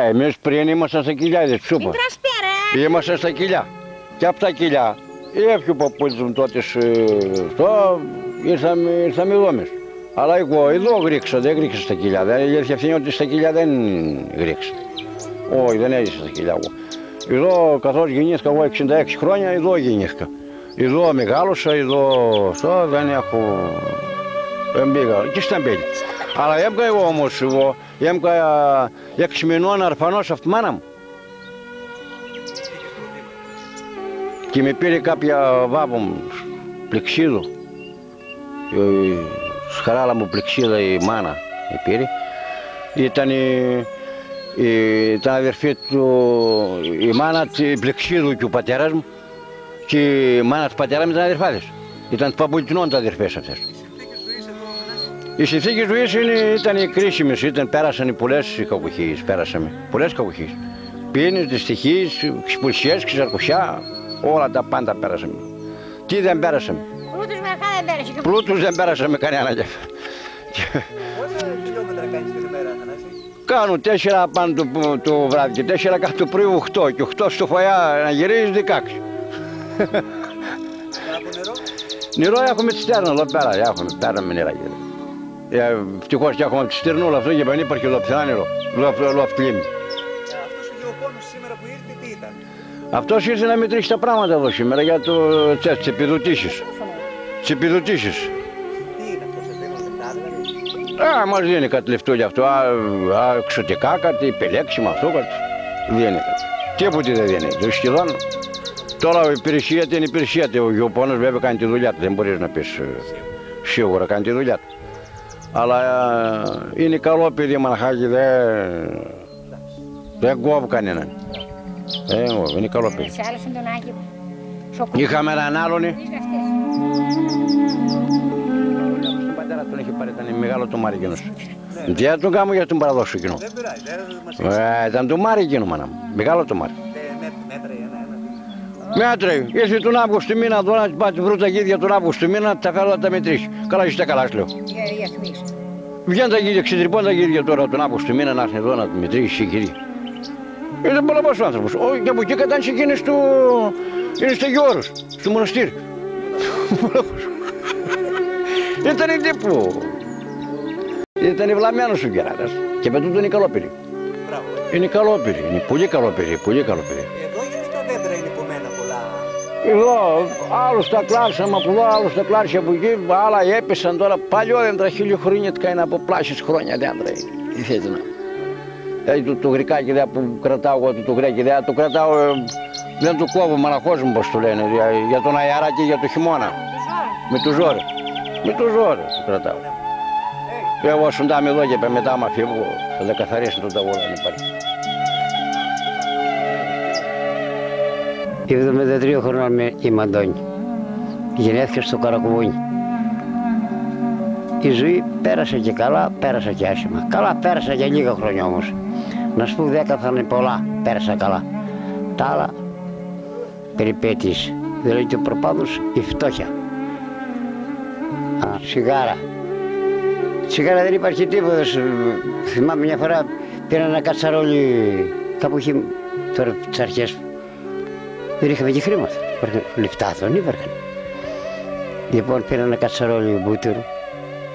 Εμείς πριν ήμασταν στα κοιλιά, δεν σου είπα. Ήμασταν στα κοιλιά. Και από τα κοιλιά, έφυγε ο παππούς μου τότε ήρθαμε εδώ εμείς. Αλλά εγώ εδώ γρίξα, δεν γρίξα στα κοιλιά. Η αλήθεια αυτή είναι ότι στα κοιλιά δεν γρίξα. Όχι, δεν έζησα στα κοιλιά εγώ. Εδώ καθώς γεννήθηκα εγώ 66 χρόνια, εδώ γεννήθηκα. Εδώ μεγάλωσα, εδώ δεν έχω... Δεν πήγα και στα μπέλη. Αλλά έμκα εγώ όμως, έμκα 6 μηνών αρφανός από τη μάνα μου. Και με πήρε κάποια βάβο μου, πλεξίδο. Σχαράλα μου πλεξίδα η μάνα με πήρε. Ήταν αδερφή του, η μάνα της πλεξίδου και ο πατέρας μου. Και η μάνα του πατέρα μου ήταν αδερφάδες. Ήταν του Παπουλτινών τα αδερφές αυτές. Οι συνθήκες ζωής ήταν κρίσιμες, πέρασαν πολλές κακουχίες, πολλές κακουχίες. Πίνες, δυστυχίες, ξυπουλσιές, ξεσαρκουσιά, όλα τα πάντα πέρασαμε. Τι δεν πέρασαμε. Πλούτους δεν πέρασαμε κανένα. Πόσα χιλιόμετρα κάνεις την ημέρα, Θανάση? Κάνω 4 πάνω το βράδυ και 4 κάτω το πρωί 8 και 8 στο φωιά να γυρίζεις 16. Από νερό? Νερό έχουμε τσιστέρνα εδώ πέρα, παίρνουμε νερά. Ευτυχώς και έχουμε τσιστέρνα αυτό και δεν υπάρχει εδώ πουθενά νερό, εδώ αυτή λίμνη. Αυτός ο γεωπόνος σήμερα που ήρθε τι ήταν? Αυτός ήρθε να μετρήσει τα πράγματα εδώ σήμερα για τις επιδοτήσεις. Τις επιδοτήσεις. Τι είναι αυτό, σε δίνουν λεπτά δηλαδή? Μας δίνει κάτι λεφτό για αυτό, εξωτικά κάτι, επιλέξιμα αυτό κάτι. Δίνει κάτι. Τίποτε δεν δίνει, σχεδόν. Τώρα η υπηρεσία την υπηρεσία του, ο γεωπόνος βέβαια κάνει τη δουλειά του, δεν μπορείς να πεις σίγουρα κάνει τη δουλειά του. Αλλά είναι καλό παιδί μαναχάκι, δεν κόβει κανέναν. Είναι καλό παιδί. Είχαμε έναν άλλον. Στον πατέρα τον είχε πάρει, ήταν μεγάλο το μάρι εκείνος. Δεν τον κάνω για τον παραδώσω εκείνο. Δεν πειράζει, ήταν το μάρι εκείνο μάνα μου, μεγάλο το μάρι. Μέτρε, ήρθε τον Αύγουστο μήνα εδώ να πάτε βρω τα γίδια τον Αύγουστο μήνα, τα φέρω να τα μετρήσει. Καλά είστε καλά, λέω. Βγαίνουν τα γίδια, ξετρυπώνουν τα γίδια τώρα τον Αύγουστο μήνα να έρθει εδώ να τα μετρήσει η γίδια. Ήταν πολλαπλός ο άνθρωπος. Και από εκεί κατάνησε και είναι στο Γιώρος, στο μοναστήρι. Ήταν τύπου. Ήταν βλαμμένος ο Γεράτας και με τούτο είναι καλό παιδί. Είναι καλό παιδί, είναι πολύ καλό παιδί, πολύ καλό παιδί. Εδώ γιατί τα δέντρα είναι πομένα πολλά? Εδώ, άλλους τα κλάψαμε από εδώ, άλλους τα κλάψαμε από εκεί, άλλα έπεσαν τώρα, παλιό δέντρα, 1000 χρόνια, είναι από πλάσιες χρόνια δέντρα είναι. Το γρικάκι που κρατάω εγώ, το γρέκι, το κρατάω, δεν το κόβω, μαλαχός μου πώς το λένε, για τον αεράκι για το χειμώνα. Με το ζόρι. Με το ζόρι το κρατάω. Εγώ σουντάμε εδώ και μετά άμα φύγω, θα τα καθαρίσουν το ταγόρα, αν υπάρχει. 73 χρονών είμαι Αντώνη. Γεννήθηκα στο Καρακουβούνι. Η ζωή πέρασε και καλά, πέρασε και άσχημα. Καλά πέρασα για λίγα χρόνια όμως. Να σου πω 10 θα είναι πολλά, πέρασα καλά. Τα άλλα περιπέτειες. Δηλαδή και προπάντως η φτώχεια. Σιγάρα. Σιγάρα δεν υπάρχει τίποτα. Θυμάμαι μια φορά πήρα ένα κατσαρόλι κάπου εκεί τώρα τις αρχές. Δεν είχαμε και χρήματα. Λεφτά δεν υπήρχαν. Λοιπόν πήρα ένα κατσαρόλι μπούτυρο.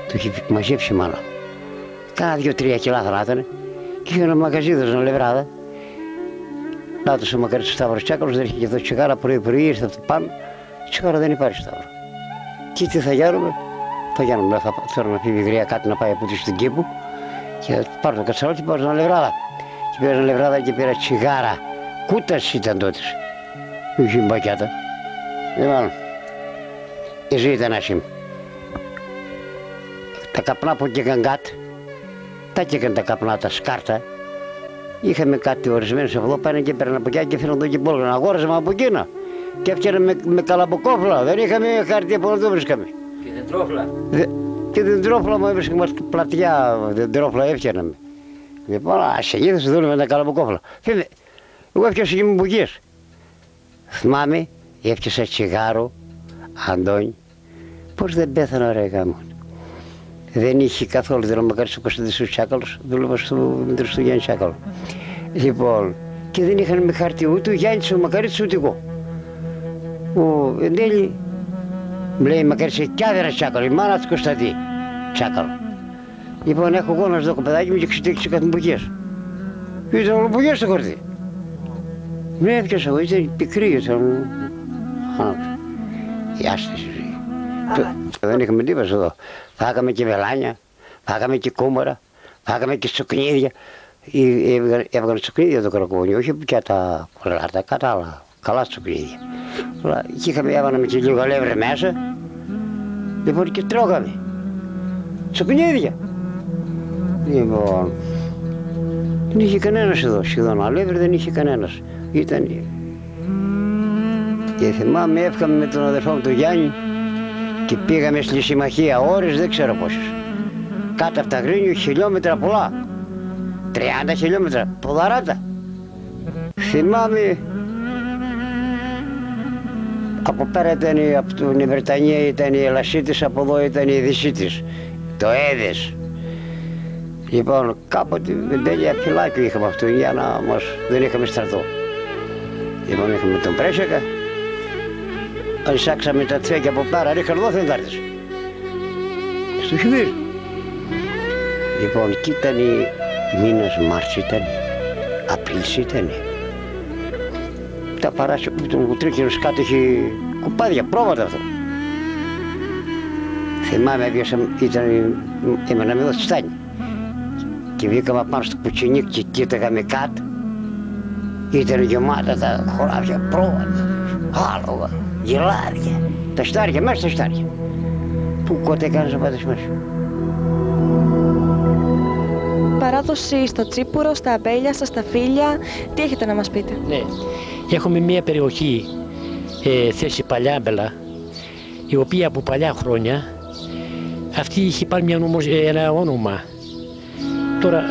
Το είχε μαζέψει μάλλον. Κάνα 2-3 κιλά θα ήταν. Και είχε ένα μαγαζίδο στην Λευράδα. Νάτος ο μακαρίτης ο Σταύρος Τσάκαλος, δεν είχε και αυτό τσιγάρα πρωί-πρωί, ήρθε από το πάνω. Τσιγάρα δεν υπάρχει Σταύρο. Και τι θα γίνουμε? Θα γίνουμε, θέλω να πει γριά κάτι να πάει από τη στην Κήπου. Και πάρω το κατσαρόλι και πάω στην Λευράδα. Και πήρα στην Λευράδα και πήρα τσιγάρα. Κούτας ήταν τότε. Είχε μπακιάτα. Λοιπόν, η ζωή ήταν άσχημη. Τα καπνά που έκανα κάτω, τα έκανα τα καπνά, τα σκάρτα. Είχαμε κάτι ορισμένους εδώ, πάνε και πέραν από εκεί και φέρναν το κυπόλγο. Αγόραζαμε από εκείνα και έφτιανα με καλαμποκόφλα. Δεν είχαμε χαρτί από εδώ βρίσκαμε. Και δεντρόφλα. Και δεντρόφλα μου έβρισκαμε στην πλατιά, δεντρόφλα έφτιαναμε. Λοιπόν, συνήθως δούλευα με τα καλαμποκόφλα. Εγώ έφτιασα και με μπουγιές. Θυμάμαι, έφτιασα τσιγάρο, Αντώνη. Πώς δεν πέθανα ρε γάμο. Δεν είχε καθόλου, δεν μακάρι ο Κωνσταντίνος Τσάκαλος, δούλευα στο Μητρό του Γιάννη Τσάκαλο. Λοιπόν, και δεν είχαν με χαρτί ούτε ο Γιάννης, ο Μακαρίτης, ούτε εγώ. Ο εν τέλει, μου λέει Μακαρίτης, κι άδερα τσάκαλο, η μάνα του Κωνσταντή, τσάκαλο. Λοιπόν, έχω εγώ να σου δω κοπεδάκι μου και ξετέξει κάτι μπογιές. Ήταν όλο μπογιές στο χορτί. Με έπιασα εγώ, ήταν πικρή, ήταν η άσταση ζωή. Δεν είχαμε τίποτα εδώ. Φάγαμε και βελάνια, φάγαμε και κούμαρα, φάγαμε και τσοκνίδια. Έβγανε τσοκνίδια το καρακούνι, όχι πια τα κολάτα, καλά τσοκνίδια. Και έβγαναμε και λίγο αλεύρι μέσα, λοιπόν και τρώγαμε. Τσοκνίδια. Λοιπόν, δεν είχε κανένας εδώ, σχεδόν αλεύρι δεν είχε κανένας. Ήταν... Και θυμάμαι έφυγαμε με τον αδερφό μου τον Γιάννη και πήγαμε στη συμμαχία ώρες, δεν ξέρω πόσες. Κάτω από τα Γρίνιο, χιλιόμετρα πολλά. 30 χιλιόμετρα, ποδαράτα. Θυμάμαι, από πέρα ήταν από την Βρετανία ήταν η Ελασίτης, από εδώ ήταν η Δυσίτης, το Έδες. Λοιπόν, κάποτε με τέλεια φυλάκιο είχαμε αυτό για να μας, δεν είχαμε στρατό. Λοιπόν, είχαμε τον Πρέσσακα, εισάξαμε τα τσέκια από πέρα, ρίχναν εδώ θεντάρτες. Στο χειμύρι. Λοιπόν, εκεί ήταν μήνας Μάρς ήταν, Απρίλης ήταν. Τα παράσια που τον κουτρίκινος κάτω είχε κουπάδια, πρόβατα αυτό. Θυμάμαι, έμεναμε εδώ στη Στάνη. Και βγήκαμε πάνω στο κουτσινίκ και κοίταγαμε κάτω. Ήταν γεμάτα τα χωράφια, πρόβατα, άλογα, γελάδια. Τα στάρια, μέσα στα στάρια. Πού κότε κάνεις να πάτε μέσα. Παράδοση στο τσίπουρο, στα αμπέλια, στα σταφύλια, τι έχετε να μας πείτε? Ναι, έχουμε μια περιοχή, θέση Παλιάμπελα, η οποία από παλιά χρόνια αυτή είχε πάρει ένα όνομα. Τώρα,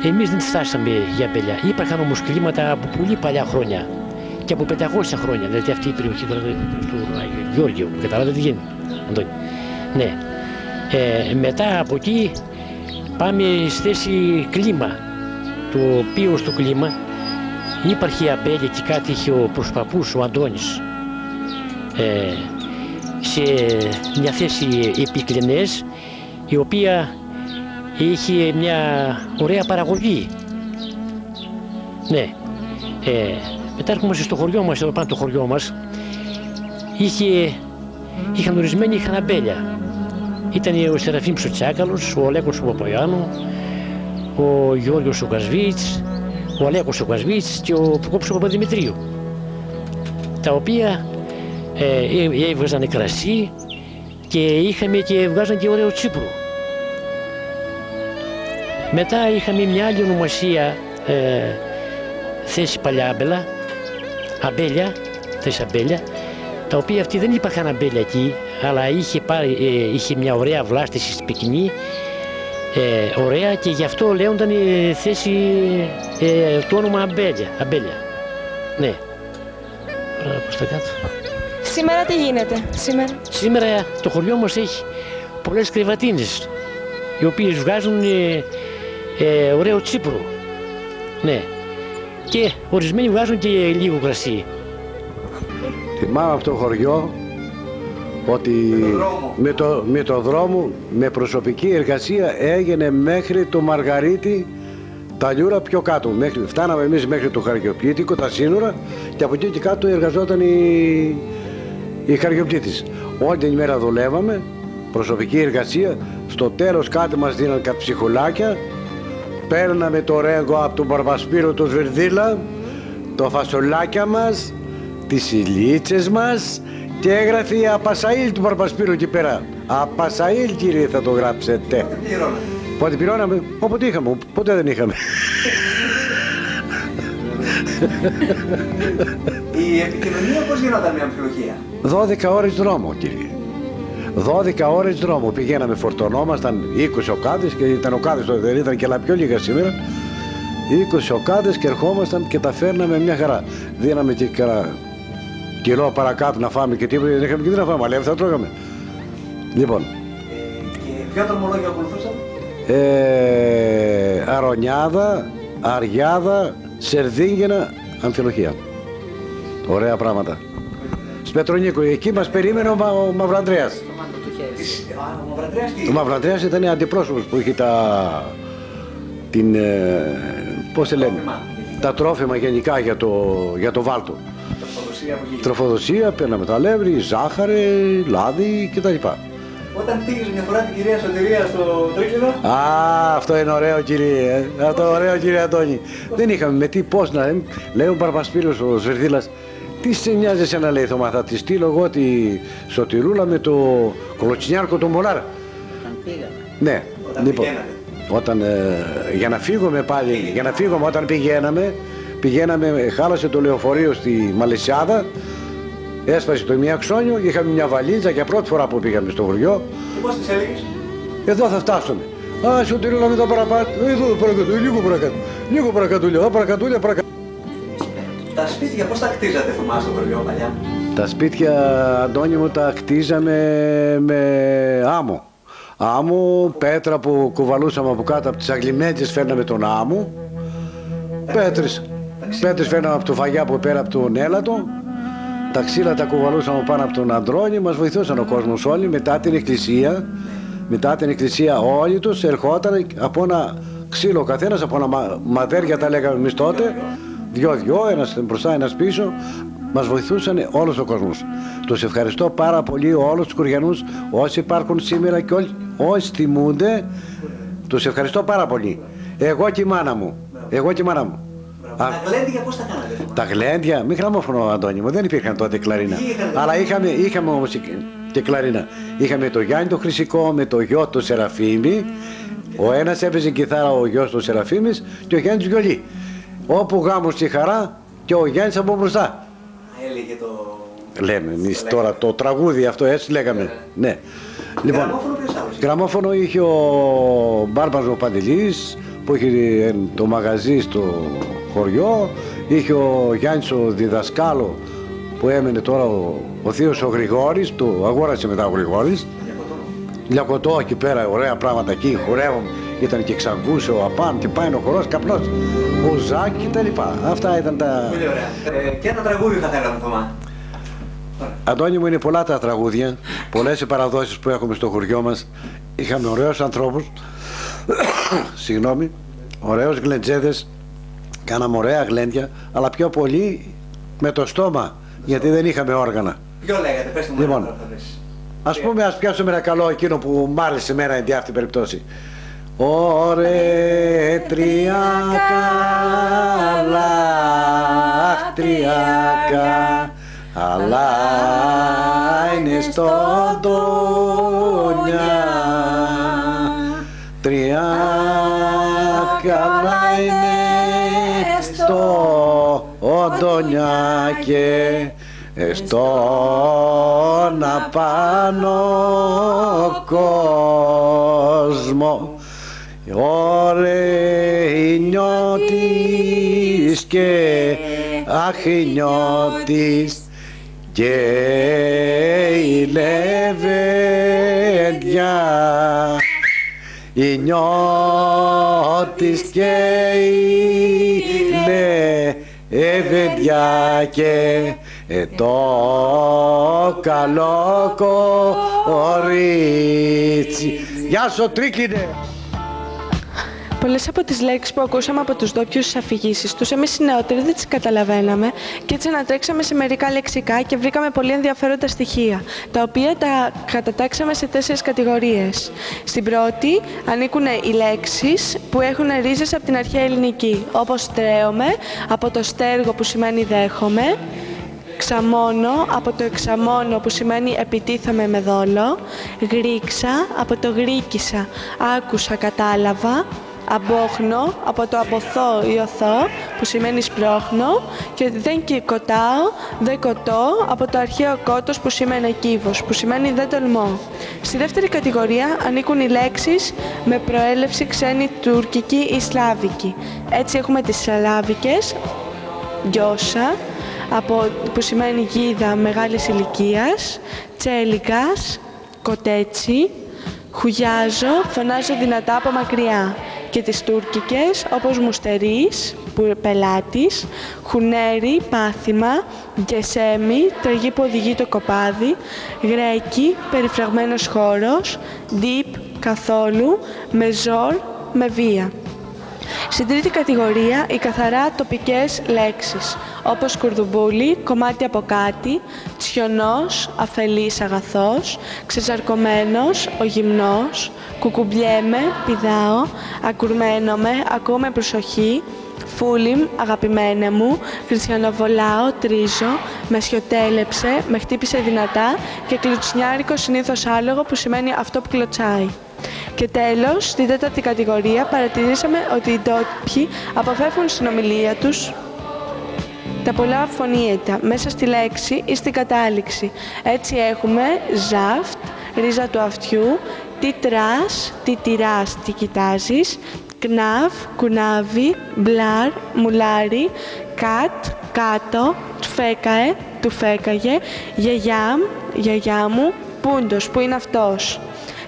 εμείς δεν φτάσαμε για αμπέλια. Υπήρχαν όμως κλίματα από πολύ παλιά χρόνια και από 500 χρόνια, δηλαδή αυτή η περιοχή τώρα του Γεώργιου, καταλάβατε τι γίνεται, Αντώνη. Ναι, μετά από εκεί πάμε στη θέση κλίμα, το οποίο στο κλίμα υπάρχει αμπέλια και κάτι είχε ο προσπαπούς, ο Αντώνης, σε μια θέση επικλινές, η οποία είχε μια ωραία παραγωγή. Ναι, μετά έρχομαστε στο χωριό μας, εδώ πάνω το χωριό μας, είχαν ορισμένοι, είχαν αμπέλια. Ήταν ο Σεραφείμ ο Τσάκαλος, ο Αλέκος ο Παπαϊάνου, ο Γιώργος ο Κασβίτς, ο Αλέκος ο Κασβίτς και ο Προκόπης ο Παπαδημητρίου, τα οποία έβγαζαν κρασί και είχαμε και βγάζαν και ωραίο τσίπουρο. Μετά είχαμε μια άλλη ονομασία, θέση Παλιάμπελα, αμπέλια, θέση αμπέλια, τα οποία αυτή δεν υπήρχαν αμπέλια εκεί, αλλά είχε μια ωραία βλάστηση πυκνή, ωραία, και γι' αυτό λέγονταν θέση, το όνομα αμπέλια. Ναι. Προς τα κάτω. Σήμερα τι γίνεται, Σήμερα το χωριό μας έχει πολλές κρεβατίνες, οι οποίες βγάζουν ωραίο τσίπουρο. Ναι. Και ορισμένοι βγάζουν και λίγο κρασί. Θυμάμαι αυτό το χωριό ότι με το δρόμο, με προσωπική εργασία έγινε μέχρι το Μαργαρίτη τα Λιούρα πιο κάτω. Φτάναμε εμείς μέχρι το Χαριοπλήτικο, τα σύνορα, και από εκεί και κάτω εργαζόταν η Χαριοπλήτης. Όλη την ημέρα δουλεύαμε, προσωπική εργασία, στο τέλος κάτι μας δίναν καψιχουλάκια, παίρναμε το ρέγκο από τον Μπαρμπασπύρο το Σβερδίλα, το φασολάκια μας, τις ηλίτσες μας, και έγραφε Απασαήλ του Μπαρμπασπύρου εκεί πέρα. Απασαήλ, κύριε, θα το γράψετε. Πότε πληρώναμε, όποτε είχαμε, ποτέ δεν είχαμε. Η επικοινωνία πώς γινόταν με αμφιλοχεία? 12 ώρες δρόμο, κύριε. 12 ώρες δρόμο. Πηγαίναμε, φορτωνόμασταν 20 οκάδες, και ήταν οκάδες, δεν ήταν και άλλα πιο λίγα σήμερα. 20 οκάδες και ερχόμασταν και τα φέρναμε μια χαρά. Δίναμε και κιλό παρακάτω να φάμε και τίποτα, δεν είχαμε και τι να φάμε, αλλά θα τρώγαμε. Λοιπόν. Και ποιο δρομολόγιο ακολουθούσατε? Αρονιάδα, αριάδα, σερδίγγινα, αμφιλοχεία. Ωραία πράγματα. Σπετρονίκο, εκεί μας περίμενε ο Μαυραντρέας. Ο Μαυραντρέας ήταν αντιπρόσωπος που είχε πώς σε λένε, τα τρόφιμα γενικά για το βάλτο. Τροφοδοσία, παίρναμε τα αλεύρι, ζάχαρη, λάδι κτλ. Όταν πήγες μια φορά την κυρία Σωτηρία στο Τρίκυδο. Αυτό είναι ωραίο, κύριε. Αυτό ωραίο, κύριε Αντώνη. Δεν είχαμε με τι, πώς να λέμε. Λέει ο Μπαρπασπύρος ο Σβερδίλας, τι σε νοιάζει εσένα, λέει, Θωμά, θα τη στείλω εγώ τη Σωτηρούλα με το κολοτσινιάρκο το Μολάρ. Όταν πήγαμε. Ναι, Λοιπόν, όταν για να φύγουμε πάλι, όταν πηγαίναμε, χάλασε το λεωφορείο στη Μαλαισιάδα, έσπασε το ημιαξόνιο, είχαμε μια βαλίτσα για πρώτη φορά που πήγαμε στο χωριό. Και πώς τις έλεγες? Εδώ θα φτάσουμε. Σωτηρούλα, μετά παραπάνω, εδώ παρακάτω, λίγο παρακάτω, λέω, παρακατούλια. Τα σπίτια πώς τα κτίζατε, Θωμά, στο χωριό παλιά? Τα σπίτια, Αντώνη μου, τα κτίζαμε με άμμο. Άμμο, πέτρα που κουβαλούσαμε από κάτω από τις αγλιμέντζες, φέρναμε τον άμμο. Πέτρες φέρναμε από το φαγιά που πέρα από τον έλατο. Τα ξύλα τα κουβαλούσαμε πάνω από τον Αντρώνη, μας βοηθούσαν ο κόσμος όλοι. Μετά την εκκλησία όλοι τους ερχόταν από ένα ξύλο ο καθένας, από ένα μαδέρια τα λέγαμε εμείς τότε. Δυο, ένας μπροστά, ένας πίσω. Μας βοηθούσαν όλος ο κόσμος. Τους ευχαριστώ πάρα πολύ όλους τους Κουριανούς, όσοι υπάρχουν σήμερα και όσοι θυμούνται. Τους ευχαριστώ πάρα πολύ. Εγώ και η μάνα μου. Τα γλέντια πώς τα κάνατε? Τα γλέντια, μη γραμμόφωνο, Αντώνη μου, δεν υπήρχαν τότε κλαρίνα. Αλλά είχαμε όμως και κλαρίνα. Είχαμε το Γιάννη το Χρυσικό με το γιο του Σεραφείμη. Ο ένας έπαιζε κιθάρα, ο γιος του Σεραφείμης, και ο Γιάννης βιολί. Όπου γάμος και χαρά, και ο Γιάννης από μπροστά. Έλεγε το... Λέμε εμείς τώρα το τραγούδι αυτό, έτσι λέγαμε. Ναι. Λοιπόν, Γραμμόφωνο ποιος άλλος? Γραμμόφωνο είχε ο Μπάρμπας ο Παντελής, που είχε το μαγαζί στο χωριό. Είχε ο Γιάννης ο διδασκάλο, που έμενε τώρα ο θείος ο Γρηγόρης, το αγόρασε μετά ο Γρηγόρης. Λιακωτό εκεί πέρα, ωραία πράγματα εκεί, χορεύαμε. Ήταν και Ξαγκούσε ο Απάν και πάει ο χορός καπνός, ο Ζάκη και τα λοιπά. Αυτά ήταν τα... Πολύ ωραία. Και ένα τραγούδι θα θέλαμε, Θωμά. Αντώνη μου, είναι πολλά τα τραγούδια, πολλές οι παραδόσεις που έχουμε στο χωριό μας. Είχαμε ωραίους ανθρώπους, συγγνώμη, ωραίους γλεντζέδες, κάναμε ωραία γλέντια, αλλά πιο πολύ με το στόμα, γιατί δεν είχαμε όργανα. Ποιο λέγατε, πες μου. Λοιπόν, ας πούμε, ας πιάσουμε ένα καλό εκείνο που μ' άρεσε εμένα εν αυτή την περιπτώσει. Ωρε τριάκα, αχ τριάκα, αλλά είναι στον Τόνια. Τριάκα, αλλά είναι στο Τόνια και στον απάνω κόσμο. Ωρε νιώτης και αχ νιώτης και η λεβέντια, η νιώτης και η λεβέντια και το καλό κορίτσι. Γεια σου Τρίκινε! Πολλές από τις λέξεις που ακούσαμε από τους ντόπιους στις αφηγήσεις τους, εμείς οι νεότεροι δεν τις καταλαβαίναμε και έτσι ανατρέξαμε σε μερικά λεξικά και βρήκαμε πολύ ενδιαφέροντα στοιχεία, τα οποία τα κατατάξαμε σε 4 κατηγορίες. Στην πρώτη ανήκουν οι λέξεις που έχουν ρίζες από την αρχαία ελληνική, όπως στρέομαι, από το στέργο που σημαίνει δέχομαι, ξαμώνω, από το εξαμώνω που σημαίνει επιτίθομαι με δόλο, γρήξα, από το γρήκισα, άκουσα, κατάλαβα, αμπόχνω, από το αποθώ ή οθώ που σημαίνει σπρώχνω, και δεν κοτάω, δεν κοτώ, από το αρχαίο κότος που σημαίνει κύβος, που σημαίνει δεν τολμώ. Στη δεύτερη κατηγορία ανήκουν οι λέξεις με προέλευση ξένη, τουρκική ή σλάβικη. Έτσι έχουμε τις σλάβικες, γιώσα, που σημαίνει γίδα μεγάλης ηλικίας, τσέλικας, κοτέτσι, χουγιάζω, φωνάζω δυνατά από μακριά. και τις τουρκικές, όπως μουστερής, πελάτης, χουνέρι, πάθημα, γκεσέμι, τραγή που οδηγεί το κοπάδι, γρέκι, περιφραγμένος χώρος, deep, καθόλου, μεζόρ, με βία. Στην τρίτη κατηγορία, οι καθαρά τοπικές λέξεις, όπως κουρδουμπούλι, κομμάτι από κάτι, τσιονός, αφελής αγαθός, ξεζαρκωμένος, ο γυμνός, κουκουμπιέμαι, πηδάω, ακουρμένομαι, ακούω με προσοχή, φούλιμ, αγαπημένε μου, χριστιανοβολάω, τρίζω, με σιωτέλεψε, με χτύπησε δυνατά και κλουτσνιάρικο συνήθως άλογο που σημαίνει αυτό που κλωτσάει. Και τέλος, στην τέταρτη κατηγορία παρατηρήσαμε ότι οι ντόπιοι αποφεύγουν στην ομιλία τους τα πολλά φωνήετα μέσα στη λέξη ή στην κατάληξη. Έτσι έχουμε ζαφτ, ρίζα του αυτιού, τι τρας, τι τυράς, τι κοιτάζεις, κνάβ, κουνάβι, μπλάρ, μουλάρι, κατ, κάτω, τφέκαε, του φέκαγε, γιαγιάμ, γιαγιά μου, πούντος, που είναι αυτός.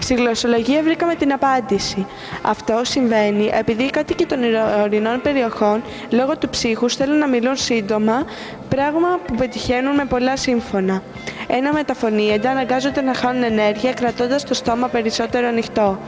Στη γλωσσολογία βρήκαμε την απάντηση. Αυτό συμβαίνει επειδή οι κάτοικοι των ορεινών περιοχών, λόγω του ψύχους, θέλουν να μιλούν σύντομα, πράγμα που πετυχαίνουν με πολλά σύμφωνα. Ένα μεταφωνήεντα αναγκάζονται να χάνουν ενέργεια, κρατώντας το στόμα περισσότερο ανοιχτό.